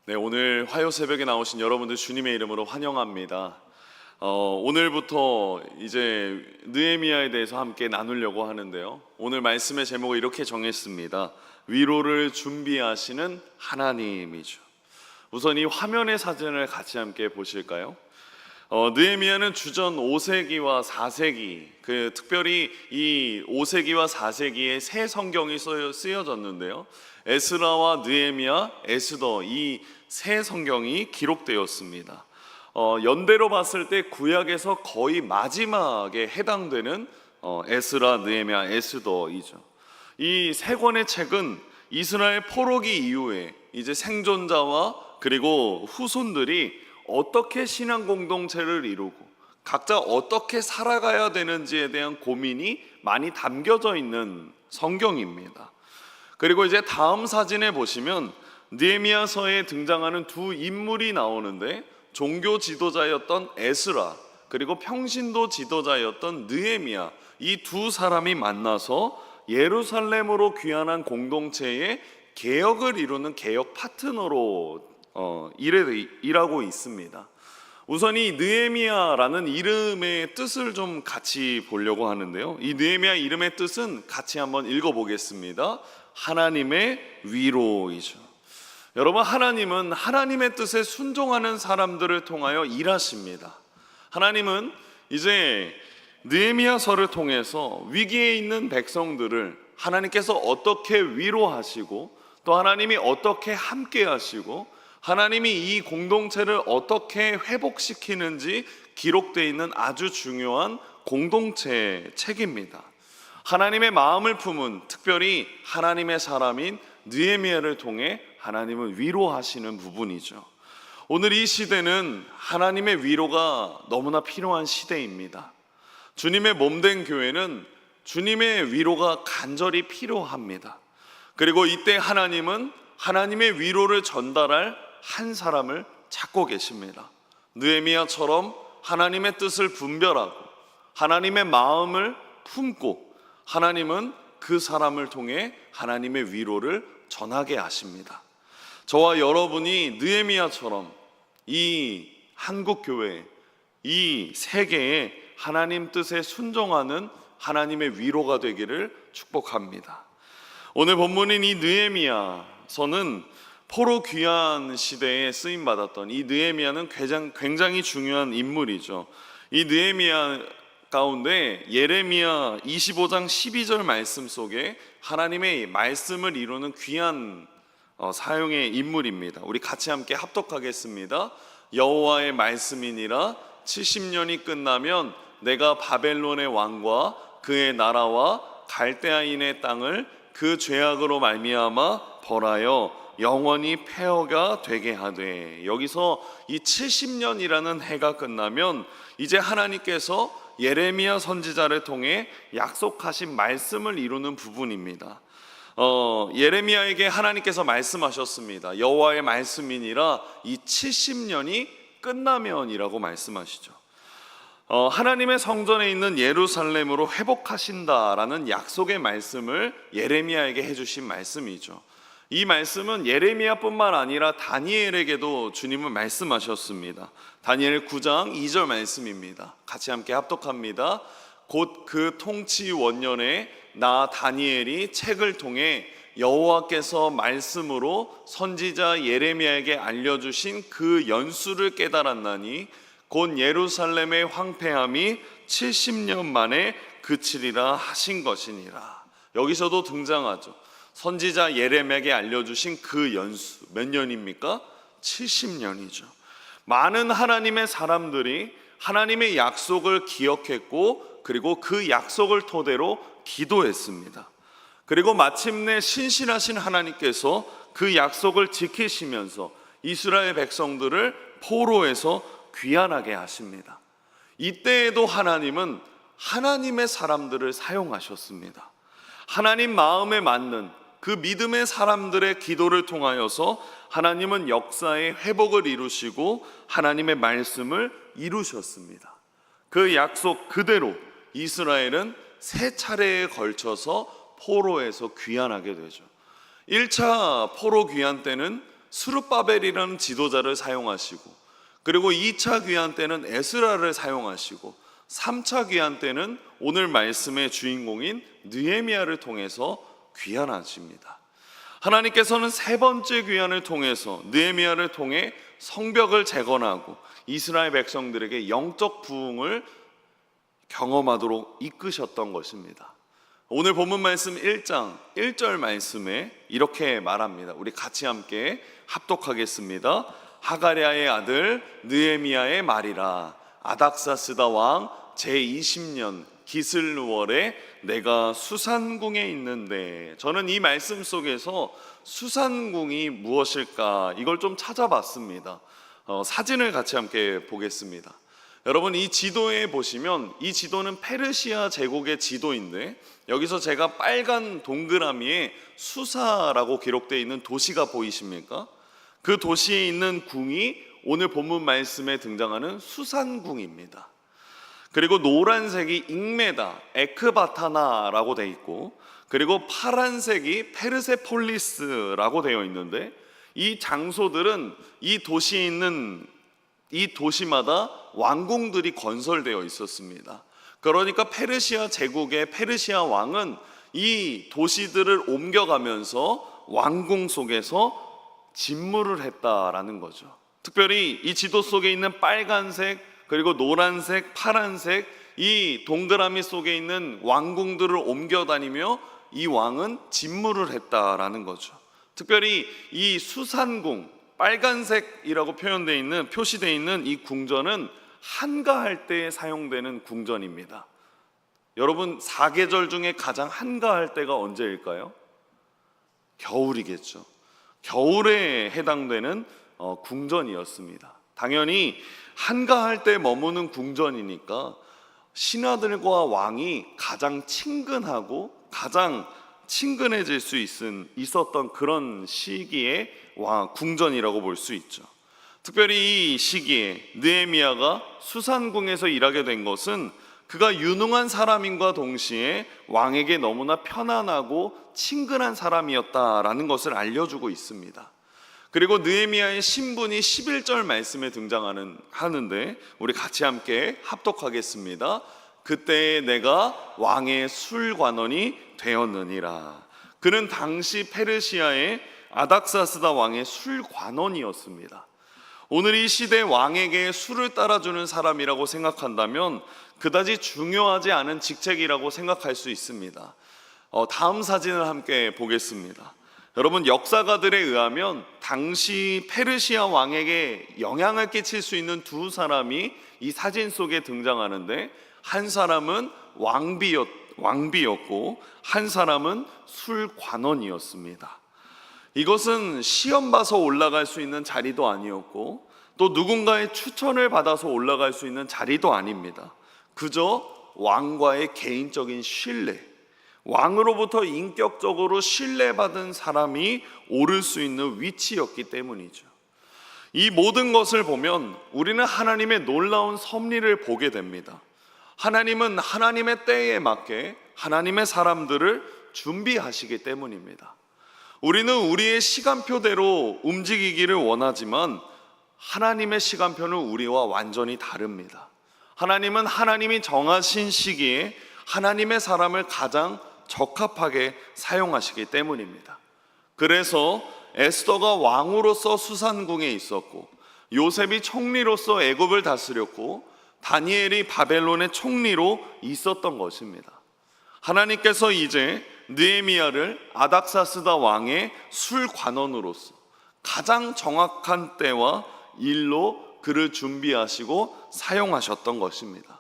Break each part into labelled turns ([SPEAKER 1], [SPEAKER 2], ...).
[SPEAKER 1] 네, 오늘 화요 새벽에 나오신 여러분들 주님의 이름으로 환영합니다. 오늘부터 이제 느헤미야에 대해서 함께 나누려고 하는데요. 오늘 말씀의 제목을 이렇게 정했습니다. 위로를 준비하시는 하나님이죠. 우선 이 화면의 사진을 같이 함께 보실까요? 느헤미야는 주전 5세기와 4세기, 특별히 이 5세기와 4세기에 새 성경이 쓰여졌는데요. 에스라와 느헤미야, 에스더 이 새 성경이 기록되었습니다. 연대로 봤을 때 구약에서 거의 마지막에 해당되는 에스라, 느헤미야, 에스더이죠. 이 세 권의 책은 이스라엘 포로기 이후에 이제 생존자와 그리고 후손들이 어떻게 신앙 공동체를 이루고 각자 어떻게 살아가야 되는지에 대한 고민이 많이 담겨져 있는 성경입니다. 그리고 이제 다음 사진에 보시면 느헤미야서에 등장하는 두 인물이 나오는데, 종교 지도자였던 에스라 그리고 평신도 지도자였던 느헤미야, 이 두 사람이 만나서 예루살렘으로 귀환한 공동체의 개혁을 이루는 개혁 파트너로 일하고 있습니다. 우선 이 느헤미야라는 이름의 뜻을 좀 같이 보려고 하는데요. 이 느헤미야 이름의 뜻은 같이 한번 읽어보겠습니다. 하나님의 위로이죠. 여러분, 하나님은 하나님의 뜻에 순종하는 사람들을 통하여 일하십니다. 하나님은 이제 느헤미야서를 통해서 위기에 있는 백성들을 하나님께서 어떻게 위로하시고, 또 하나님이 어떻게 함께 하시고, 하나님이 이 공동체를 어떻게 회복시키는지 기록되어 있는 아주 중요한 공동체 책입니다. 하나님의 마음을 품은, 특별히 하나님의 사람인 느헤미야를 통해 하나님을 위로하시는 부분이죠. 오늘 이 시대는 하나님의 위로가 너무나 필요한 시대입니다. 주님의 몸된 교회는 주님의 위로가 간절히 필요합니다. 그리고 이때 하나님은 하나님의 위로를 전달할 한 사람을 찾고 계십니다. 느헤미야처럼 하나님의 뜻을 분별하고 하나님의 마음을 품고, 하나님은 그 사람을 통해 하나님의 위로를 전하게 하십니다. 저와 여러분이 느헤미야처럼 이 한국교회, 이 세계에 하나님 뜻에 순종하는 하나님의 위로가 되기를 축복합니다. 오늘 본문인 이 느헤미야서는 포로 귀환 시대에 쓰임받았던 이 느헤미야는 굉장히 중요한 인물이죠. 이 느헤미야 가운데 예레미야 25장 12절 말씀 속에 하나님의 말씀을 이루는 귀한 사용의 인물입니다. 우리 같이 함께 합독하겠습니다. 여호와의 말씀이니라. 70년이 끝나면 내가 바벨론의 왕과 그의 나라와 갈대아인의 땅을 그 죄악으로 말미암아 벌하여 영원히 폐허가 되게 하되. 여기서 이 70년이라는 해가 끝나면 이제 하나님께서 예레미야 선지자를 통해 약속하신 말씀을 이루는 부분입니다. 예레미야에게 하나님께서 말씀하셨습니다. 여호와의 말씀이니라. 이 70년이 끝나면이라고 말씀하시죠. 하나님의 성전에 있는 예루살렘으로 회복하신다라는 약속의 말씀을 예레미야에게 해주신 말씀이죠. 이 말씀은 예레미야뿐만 아니라 다니엘에게도 주님은 말씀하셨습니다. 다니엘 9장 2절 말씀입니다. 같이 함께 합독합니다. 곧 그 통치 원년에 나 다니엘이 책을 통해 여호와께서 말씀으로 선지자 예레미야에게 알려주신 그 연수를 깨달았나니 곧 예루살렘의 황폐함이 70년 만에 그치리라 하신 것이니라. 여기서도 등장하죠. 선지자 예레미야에게 알려주신 그 연수 몇 년입니까? 70년이죠. 많은 하나님의 사람들이 하나님의 약속을 기억했고, 그리고 그 약속을 토대로 기도했습니다. 그리고 마침내 신실하신 하나님께서 그 약속을 지키시면서 이스라엘 백성들을 포로에서 귀환하게 하십니다. 이때에도 하나님은 하나님의 사람들을 사용하셨습니다. 하나님 마음에 맞는 그 믿음의 사람들의 기도를 통하여서 하나님은 역사의 회복을 이루시고 하나님의 말씀을 이루셨습니다. 그 약속 그대로 이스라엘은 세 차례에 걸쳐서 포로에서 귀환하게 되죠. 1차 포로 귀환 때는 스룹바벨이라는 지도자를 사용하시고, 그리고 2차 귀환 때는 에스라를 사용하시고, 3차 귀환 때는 오늘 말씀의 주인공인 느헤미야를 통해서 귀환하십니다. 하나님께서는 세 번째 귀환을 통해서 느헤미야를 통해 성벽을 재건하고 이스라엘 백성들에게 영적 부흥을 경험하도록 이끄셨던 것입니다. 오늘 본문 말씀 1장 1절 말씀에 이렇게 말합니다. 우리 같이 함께 합독하겠습니다. 하가랴의 아들 느헤미야의 말이라. 아닥사스다 왕 제20년 기슬루월에 내가 수산궁에 있는데. 저는 이 말씀 속에서 수산궁이 무엇일까 이걸 좀 찾아봤습니다. 사진을 같이 함께 보겠습니다. 여러분, 이 지도에 보시면 이 지도는 페르시아 제국의 지도인데 여기서 제가 빨간 동그라미에 수사라고 기록되어 있는 도시가 보이십니까? 그 도시에 있는 궁이 오늘 본문 말씀에 등장하는 수산궁입니다. 그리고 노란색이 익메다, 에크바타나라고 되어 있고, 그리고 파란색이 페르세폴리스라고 되어 있는데, 이 장소들은 이 도시에 있는 이 도시마다 왕궁들이 건설되어 있었습니다. 그러니까 페르시아 제국의 페르시아 왕은 이 도시들을 옮겨가면서 왕궁 속에서 진무를 했다라는 거죠. 특별히 이 지도 속에 있는 빨간색, 그리고 노란색, 파란색, 이 동그라미 속에 있는 왕궁들을 옮겨다니며 이 왕은 진무를 했다라는 거죠. 특별히 이 수산궁, 빨간색이라고 표시되어 있는 이 궁전은 한가할 때에 사용되는 궁전입니다. 여러분, 사계절 중에 가장 한가할 때가 언제일까요? 겨울이겠죠. 겨울에 해당되는 궁전이었습니다. 당연히 한가할 때 머무는 궁전이니까 신하들과 왕이 가장 친근하고 가장 친근해질 수 있었던 그런 시기의 궁전이라고 볼 수 있죠. 특별히 이 시기에 느헤미야가 수산궁에서 일하게 된 것은 그가 유능한 사람인과 동시에 왕에게 너무나 편안하고 친근한 사람이었다라는 것을 알려주고 있습니다. 그리고 느헤미야의 신분이 11절 말씀에 등장하는데 우리 같이 함께 합독하겠습니다. 그때 내가 왕의 술관원이 되었느니라. 그는 당시 페르시아의 아닥사스다 왕의 술관원이었습니다. 오늘 이 시대 왕에게 술을 따라주는 사람이라고 생각한다면 그다지 중요하지 않은 직책이라고 생각할 수 있습니다. 다음 사진을 함께 보겠습니다. 여러분, 역사가들에 의하면 당시 페르시아 왕에게 영향을 끼칠 수 있는 두 사람이 이 사진 속에 등장하는데, 한 사람은 왕비였고 한 사람은 술관원이었습니다. 이것은 시험 봐서 올라갈 수 있는 자리도 아니었고 또 누군가의 추천을 받아서 올라갈 수 있는 자리도 아닙니다. 그저 왕과의 개인적인 신뢰, 왕으로부터 인격적으로 신뢰받은 사람이 오를 수 있는 위치였기 때문이죠. 이 모든 것을 보면 우리는 하나님의 놀라운 섭리를 보게 됩니다. 하나님은 하나님의 때에 맞게 하나님의 사람들을 준비하시기 때문입니다. 우리는 우리의 시간표대로 움직이기를 원하지만 하나님의 시간표는 우리와 완전히 다릅니다. 하나님은 하나님이 정하신 시기에 하나님의 사람을 가장 적합하게 사용하시기 때문입니다. 그래서 에스더가 왕으로서 수산궁에 있었고, 요셉이 총리로서 애굽을 다스렸고, 다니엘이 바벨론의 총리로 있었던 것입니다. 하나님께서 이제 느헤미야를 아닥사스다 왕의 술관원으로서 가장 정확한 때와 일로 그를 준비하시고 사용하셨던 것입니다.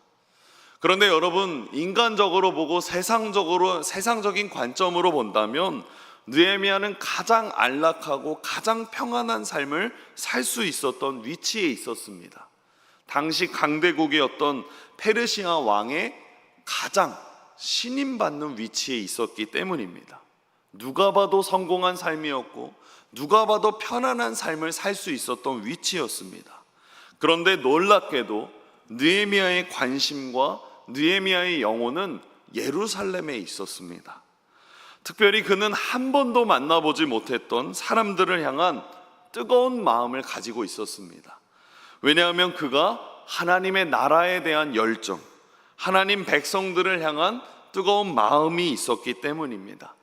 [SPEAKER 1] 그런데 여러분, 인간적으로 보고 세상적인 관점으로 본다면 느헤미야는 가장 안락하고 가장 평안한 삶을 살 수 있었던 위치에 있었습니다. 당시 강대국이었던 페르시아 왕의 가장 신임받는 위치에 있었기 때문입니다. 누가 봐도 성공한 삶이었고 누가 봐도 편안한 삶을 살 수 있었던 위치였습니다. 그런데 놀랍게도 느헤미야의 관심과 느헤미야의 영혼은 예루살렘에 있었습니다. 특별히 그는 한 번도 만나보지 못했던 사람들을 향한 뜨거운 마음을 가지고 있었습니다. 왜냐하면 그가 하나님의 나라에 대한 열정, 하나님 백성들을 향한 뜨거운 마음이 있었기 때문입니다.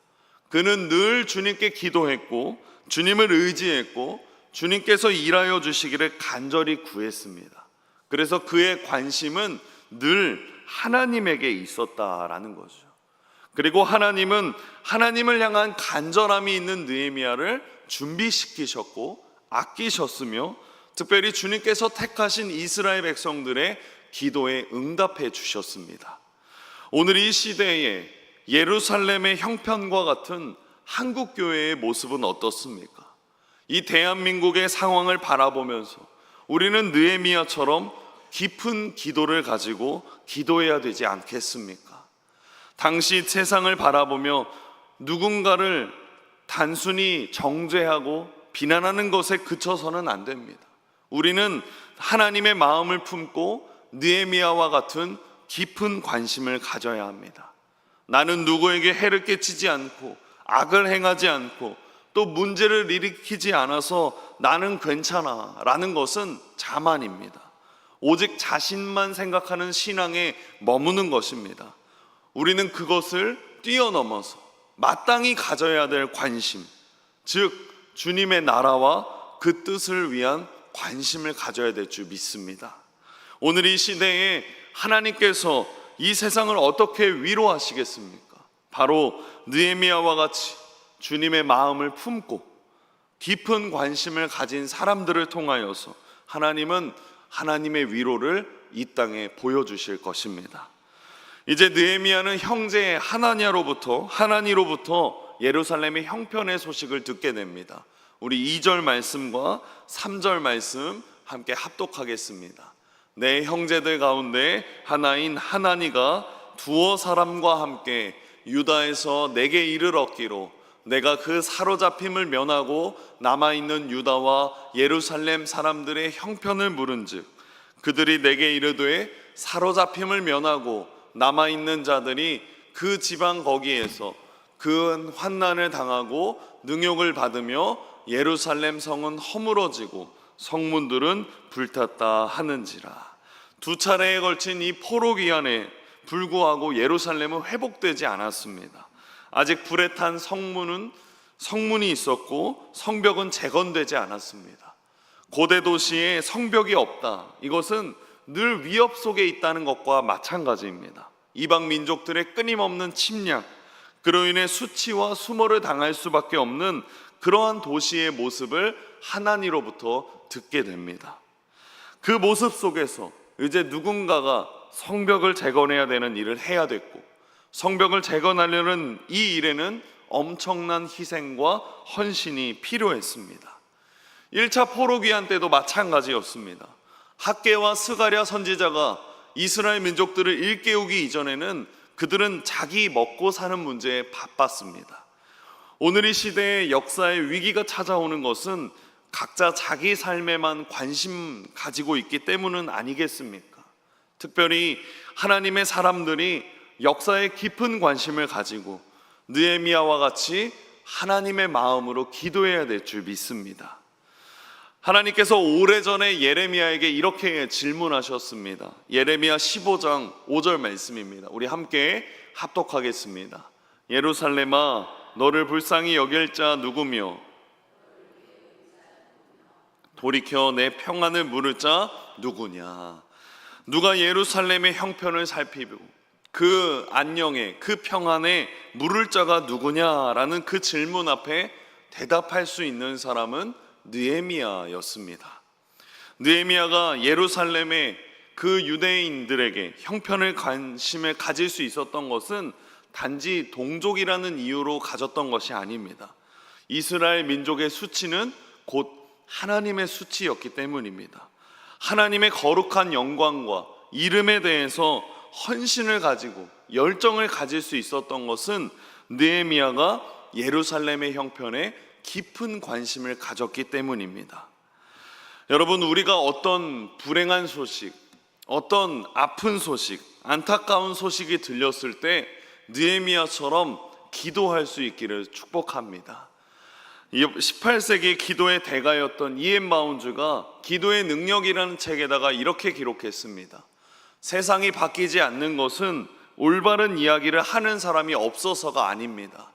[SPEAKER 1] 그는 늘 주님께 기도했고 주님을 의지했고 주님께서 일하여 주시기를 간절히 구했습니다. 그래서 그의 관심은 늘 하나님에게 있었다라는 거죠. 그리고 하나님은 하나님을 향한 간절함이 있는 느헤미야를 준비시키셨고 아끼셨으며 특별히 주님께서 택하신 이스라엘 백성들의 기도에 응답해 주셨습니다. 오늘 이 시대에 예루살렘의 형편과 같은 한국 교회의 모습은 어떻습니까? 이 대한민국의 상황을 바라보면서 우리는 느헤미야처럼 깊은 기도를 가지고 기도해야 되지 않겠습니까? 당시 세상을 바라보며 누군가를 단순히 정죄하고 비난하는 것에 그쳐서는 안 됩니다. 우리는 하나님의 마음을 품고 느헤미야와 같은 깊은 관심을 가져야 합니다. 나는 누구에게 해를 끼치지 않고 악을 행하지 않고 또 문제를 일으키지 않아서 나는 괜찮아 라는 것은 자만입니다. 오직 자신만 생각하는 신앙에 머무는 것입니다. 우리는 그것을 뛰어넘어서 마땅히 가져야 될 관심, 즉 주님의 나라와 그 뜻을 위한 관심을 가져야 될 줄 믿습니다. 오늘 이 시대에 하나님께서 이 세상을 어떻게 위로하시겠습니까? 바로 느헤미야와 같이 주님의 마음을 품고 깊은 관심을 가진 사람들을 통하여서 하나님은 하나님의 위로를 이 땅에 보여주실 것입니다. 이제 느헤미야는 형제 하나니로부터 예루살렘의 형편의 소식을 듣게 됩니다. 우리 2절 말씀과 3절 말씀 함께 합독하겠습니다. 내 형제들 가운데 하나인 하나니가 두어 사람과 함께 유다에서 내게 이를 얻기로 내가 그 사로잡힘을 면하고 남아있는 유다와 예루살렘 사람들의 형편을 물은즉 그들이 내게 이르되 사로잡힘을 면하고 남아있는 자들이 그 지방 거기에서 큰 환난을 당하고 능욕을 받으며 예루살렘 성은 허물어지고 성문들은 불탔다 하는지라. 두 차례에 걸친 이 포로 기한에 불구하고 예루살렘은 회복되지 않았습니다. 아직 불에 탄 성문이 있었고 성벽은 재건되지 않았습니다. 고대 도시에 성벽이 없다, 이것은 늘 위협 속에 있다는 것과 마찬가지입니다. 이방 민족들의 끊임없는 침략, 그로 인해 수치와 수모를 당할 수밖에 없는 그러한 도시의 모습을 하나니로부터 듣게 됩니다. 그 모습 속에서 이제 누군가가 성벽을 재건해야 되는 일을 해야 됐고, 성벽을 재건하려는 이 일에는 엄청난 희생과 헌신이 필요했습니다. 1차 포로기한 때도 마찬가지였습니다. 학개와 스가랴 선지자가 이스라엘 민족들을 일깨우기 이전에는 그들은 자기 먹고 사는 문제에 바빴습니다. 오늘 이 시대에 역사의 위기가 찾아오는 것은 각자 자기 삶에만 관심 가지고 있기 때문은 아니겠습니까? 특별히 하나님의 사람들이 역사에 깊은 관심을 가지고 느헤미야와 같이 하나님의 마음으로 기도해야 될 줄 믿습니다. 하나님께서 오래전에 예레미야에게 이렇게 질문하셨습니다. 예레미야 15장 5절 말씀입니다. 우리 함께 합독하겠습니다. 예루살렘아, 너를 불쌍히 여길 자 누구며 돌이켜 내 평안을 물을 자 누구냐. 누가 예루살렘의 형편을 살피고 그 안녕에, 그 평안에 물을 자가 누구냐라는 그 질문 앞에 대답할 수 있는 사람은 느헤미야였습니다. 느헤미야가 예루살렘의 그 유대인들에게 형편을 관심을 가질 수 있었던 것은 단지 동족이라는 이유로 가졌던 것이 아닙니다. 이스라엘 민족의 수치는 곧 하나님의 수치였기 때문입니다. 하나님의 거룩한 영광과 이름에 대해서 헌신을 가지고 열정을 가질 수 있었던 것은 느헤미야가 예루살렘의 형편에 깊은 관심을 가졌기 때문입니다. 여러분, 우리가 어떤 불행한 소식, 어떤 아픈 소식, 안타까운 소식이 들렸을 때 느헤미야처럼 기도할 수 있기를 축복합니다. 18세기 기도의 대가였던 이엔 마운즈가 기도의 능력이라는 책에다가 이렇게 기록했습니다. 세상이 바뀌지 않는 것은 올바른 이야기를 하는 사람이 없어서가 아닙니다.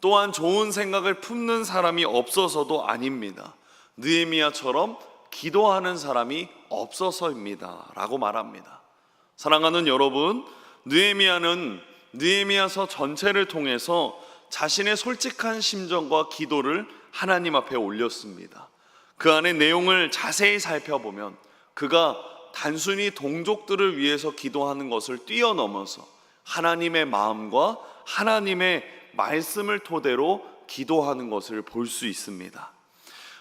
[SPEAKER 1] 또한 좋은 생각을 품는 사람이 없어서도 아닙니다. 느헤미야처럼 기도하는 사람이 없어서입니다 라고 말합니다. 사랑하는 여러분, 느헤미야는 느헤미야서 전체를 통해서 자신의 솔직한 심정과 기도를 하나님 앞에 올렸습니다. 그 안에 내용을 자세히 살펴보면 그가 단순히 동족들을 위해서 기도하는 것을 뛰어넘어서 하나님의 마음과 하나님의 말씀을 토대로 기도하는 것을 볼 수 있습니다.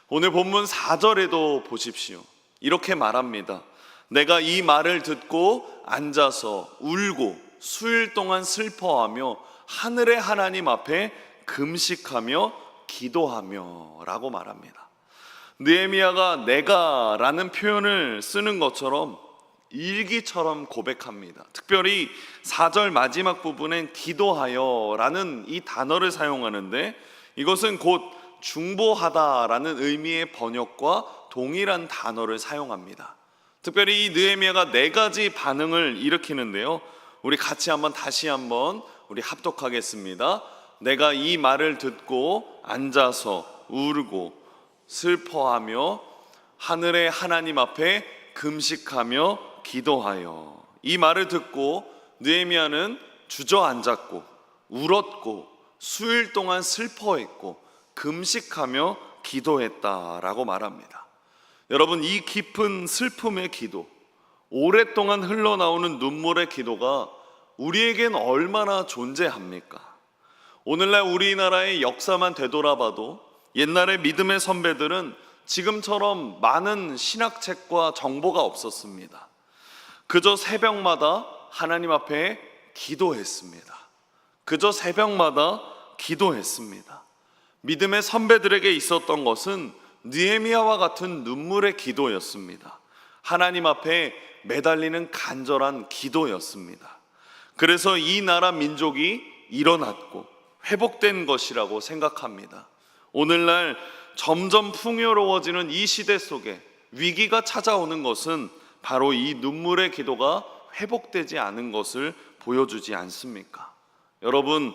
[SPEAKER 1] 오늘 본문 4절에도 보십시오. 이렇게 말합니다. 내가 이 말을 듣고 앉아서 울고 수일 동안 슬퍼하며 하늘의 하나님 앞에 금식하며 기도하며 라고 말합니다. 느헤미야가 내가 라는 표현을 쓰는 것처럼 일기처럼 고백합니다. 특별히 4절 마지막 부분엔 기도하여 라는 이 단어를 사용하는데 이것은 곧 중보하다라는 의미의 번역과 동일한 단어를 사용합니다. 특별히 이 느헤미야가 4가지 반응을 일으키는데요, 우리 같이 다시 한번 우리 합독하겠습니다. 내가 이 말을 듣고 앉아서 울고 슬퍼하며 하늘의 하나님 앞에 금식하며 기도하여. 이 말을 듣고 느헤미야는 주저앉았고 울었고 수일 동안 슬퍼했고 금식하며 기도했다라고 말합니다. 여러분, 이 깊은 슬픔의 기도, 오랫동안 흘러나오는 눈물의 기도가 우리에겐 얼마나 존재합니까? 오늘날 우리나라의 역사만 되돌아봐도 옛날의 믿음의 선배들은 지금처럼 많은 신학책과 정보가 없었습니다. 그저 새벽마다 하나님 앞에 기도했습니다. 그저 새벽마다 기도했습니다. 믿음의 선배들에게 있었던 것은 느헤미야와 같은 눈물의 기도였습니다. 하나님 앞에 매달리는 간절한 기도였습니다. 그래서 이 나라 민족이 일어났고 회복된 것이라고 생각합니다. 오늘날 점점 풍요로워지는 이 시대 속에 위기가 찾아오는 것은 바로 이 눈물의 기도가 회복되지 않은 것을 보여주지 않습니까? 여러분,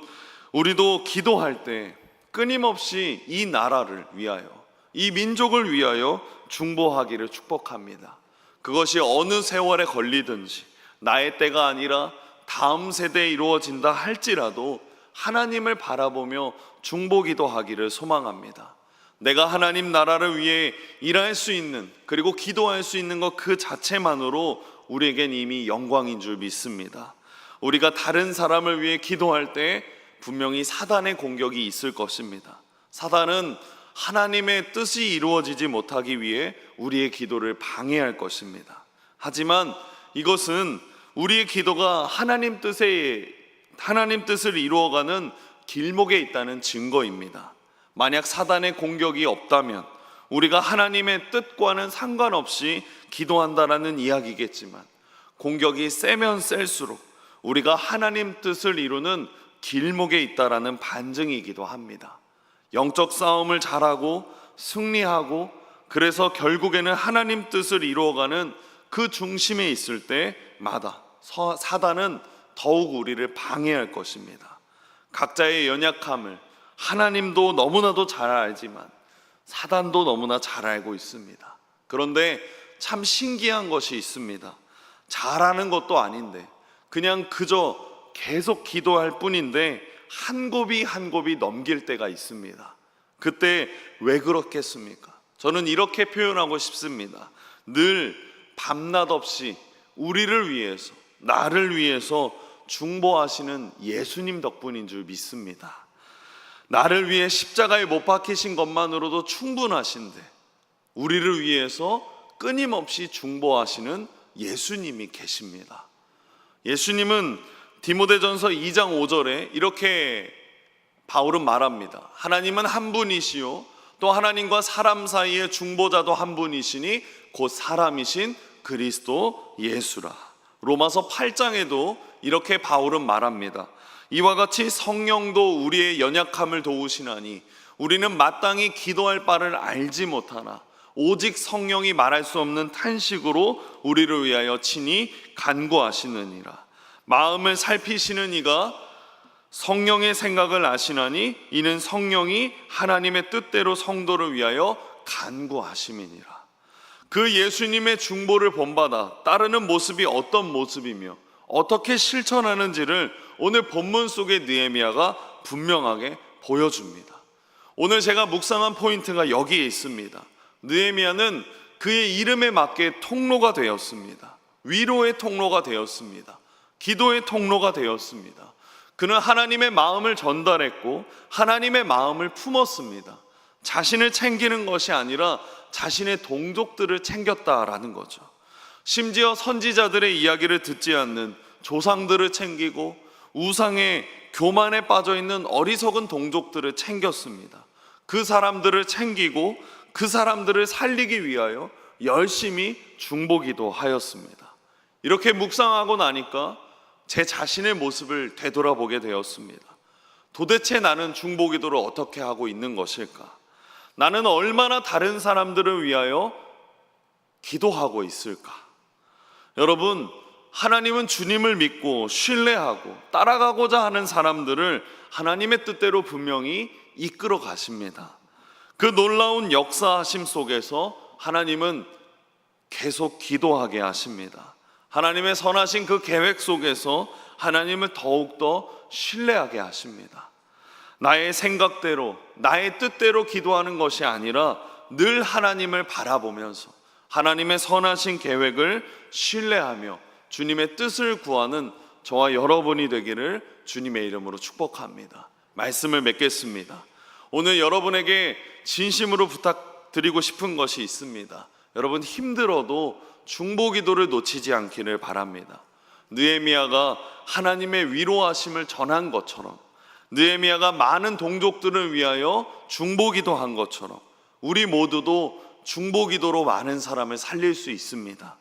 [SPEAKER 1] 우리도 기도할 때 끊임없이 이 나라를 위하여, 이 민족을 위하여 중보하기를 축복합니다. 그것이 어느 세월에 걸리든지 나의 때가 아니라 다음 세대에 이루어진다 할지라도 하나님을 바라보며 중보기도하기를 소망합니다. 내가 하나님 나라를 위해 일할 수 있는, 그리고 기도할 수 있는 것 그 자체만으로 우리에겐 이미 영광인 줄 믿습니다. 우리가 다른 사람을 위해 기도할 때 분명히 사단의 공격이 있을 것입니다. 사단은 하나님의 뜻이 이루어지지 못하기 위해 우리의 기도를 방해할 것입니다. 하지만 이것은 우리의 기도가 하나님 뜻을 이루어가는 길목에 있다는 증거입니다. 만약 사단의 공격이 없다면 우리가 하나님의 뜻과는 상관없이 기도한다라는 이야기겠지만, 공격이 세면 셀수록 우리가 하나님 뜻을 이루는 길목에 있다라는 반증이기도 합니다. 영적 싸움을 잘하고 승리하고, 그래서 결국에는 하나님 뜻을 이루어가는 그 중심에 있을 때마다 사단은 더욱 우리를 방해할 것입니다. 각자의 연약함을 하나님도 너무나도 잘 알지만 사단도 너무나 잘 알고 있습니다. 그런데 참 신기한 것이 있습니다. 잘하는 것도 아닌데 그냥 그저 계속 기도할 뿐인데 한 곱이 한 곱이 넘길 때가 있습니다. 그때 왜 그렇겠습니까? 저는 이렇게 표현하고 싶습니다. 늘 밤낮 없이 우리를 위해서, 나를 위해서 중보하시는 예수님 덕분인 줄 믿습니다. 나를 위해 십자가에 못 박히신 것만으로도 충분하신데 우리를 위해서 끊임없이 중보하시는 예수님이 계십니다. 예수님은 디모데전서 2장 5절에 이렇게 바울은 말합니다. 하나님은 한 분이시요 또 하나님과 사람 사이의 중보자도 한 분이시니 곧 사람이신 그리스도 예수라. 로마서 8장에도 이렇게 바울은 말합니다. 이와 같이 성령도 우리의 연약함을 도우시나니 우리는 마땅히 기도할 바를 알지 못하나 오직 성령이 말할 수 없는 탄식으로 우리를 위하여 친히 간구하시느니라. 마음을 살피시는 이가 성령의 생각을 아시나니 이는 성령이 하나님의 뜻대로 성도를 위하여 간구하심이니라. 그 예수님의 중보를 본받아 따르는 모습이 어떤 모습이며 어떻게 실천하는지를 오늘 본문 속의 느헤미야가 분명하게 보여줍니다. 오늘 제가 묵상한 포인트가 여기에 있습니다. 느헤미야는 그의 이름에 맞게 통로가 되었습니다. 위로의 통로가 되었습니다. 기도의 통로가 되었습니다. 그는 하나님의 마음을 전달했고 하나님의 마음을 품었습니다. 자신을 챙기는 것이 아니라 자신의 동족들을 챙겼다라는 거죠. 심지어 선지자들의 이야기를 듣지 않는 조상들을 챙기고 우상의 교만에 빠져있는 어리석은 동족들을 챙겼습니다. 그 사람들을 챙기고 그 사람들을 살리기 위하여 열심히 중보기도 하였습니다. 이렇게 묵상하고 나니까 제 자신의 모습을 되돌아보게 되었습니다. 도대체 나는 중보기도를 어떻게 하고 있는 것일까? 나는 얼마나 다른 사람들을 위하여 기도하고 있을까? 여러분, 하나님은 주님을 믿고 신뢰하고 따라가고자 하는 사람들을 하나님의 뜻대로 분명히 이끌어 가십니다. 그 놀라운 역사하심 속에서 하나님은 계속 기도하게 하십니다. 하나님의 선하신 그 계획 속에서 하나님을 더욱더 신뢰하게 하십니다. 나의 생각대로 나의 뜻대로 기도하는 것이 아니라 늘 하나님을 바라보면서 하나님의 선하신 계획을 신뢰하며 주님의 뜻을 구하는 저와 여러분이 되기를 주님의 이름으로 축복합니다. 말씀을 맺겠습니다. 오늘 여러분에게 진심으로 부탁드리고 싶은 것이 있습니다. 여러분 힘들어도 중보기도를 놓치지 않기를 바랍니다. 느헤미야가 하나님의 위로하심을 전한 것처럼, 느헤미야가 많은 동족들을 위하여 중보기도한 것처럼 우리 모두도 중보기도로 많은 사람을 살릴 수 있습니다.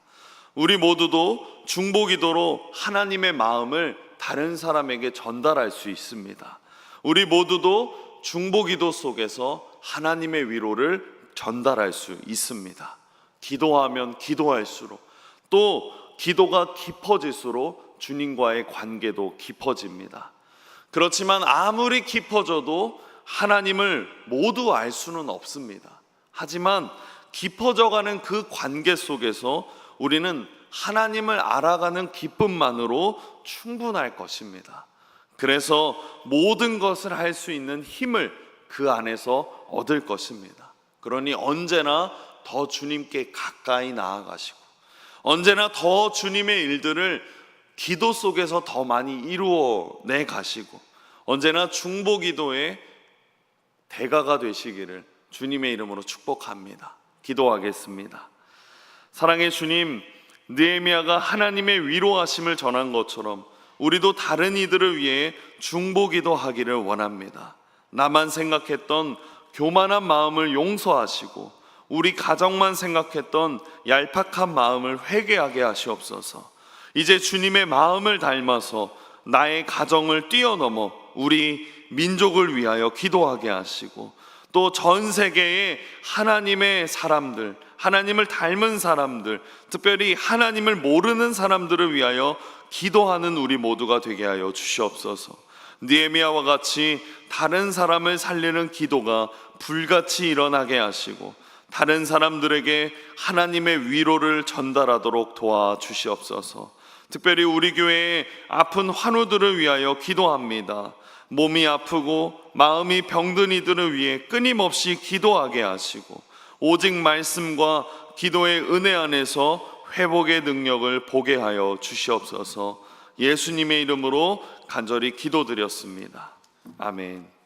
[SPEAKER 1] 우리 모두도 중보기도로 하나님의 마음을 다른 사람에게 전달할 수 있습니다. 우리 모두도 중보기도 속에서 하나님의 위로를 전달할 수 있습니다. 기도하면 기도할수록 또 기도가 깊어질수록 주님과의 관계도 깊어집니다. 그렇지만 아무리 깊어져도 하나님을 모두 알 수는 없습니다. 하지만 깊어져가는 그 관계 속에서 우리는 하나님을 알아가는 기쁨만으로 충분할 것입니다. 그래서 모든 것을 할 수 있는 힘을 그 안에서 얻을 것입니다. 그러니 언제나 더 주님께 가까이 나아가시고 언제나 더 주님의 일들을 기도 속에서 더 많이 이루어내 가시고 언제나 중보기도의 대가가 되시기를 주님의 이름으로 축복합니다. 기도하겠습니다. 사랑의 주님, 느헤미야가 하나님의 위로하심을 전한 것처럼 우리도 다른 이들을 위해 중보기도 하기를 원합니다. 나만 생각했던 교만한 마음을 용서하시고 우리 가정만 생각했던 얄팍한 마음을 회개하게 하시옵소서. 이제 주님의 마음을 닮아서 나의 가정을 뛰어넘어 우리 민족을 위하여 기도하게 하시고 또 전 세계의 하나님의 사람들, 하나님을 닮은 사람들, 특별히 하나님을 모르는 사람들을 위하여 기도하는 우리 모두가 되게 하여 주시옵소서. 느헤미야와 같이 다른 사람을 살리는 기도가 불같이 일어나게 하시고 다른 사람들에게 하나님의 위로를 전달하도록 도와주시옵소서. 특별히 우리 교회의 아픈 환우들을 위하여 기도합니다. 몸이 아프고 마음이 병든 이들을 위해 끊임없이 기도하게 하시고 오직 말씀과 기도의 은혜 안에서 회복의 능력을 보게 하여 주시옵소서. 예수님의 이름으로 간절히 기도드렸습니다. 아멘.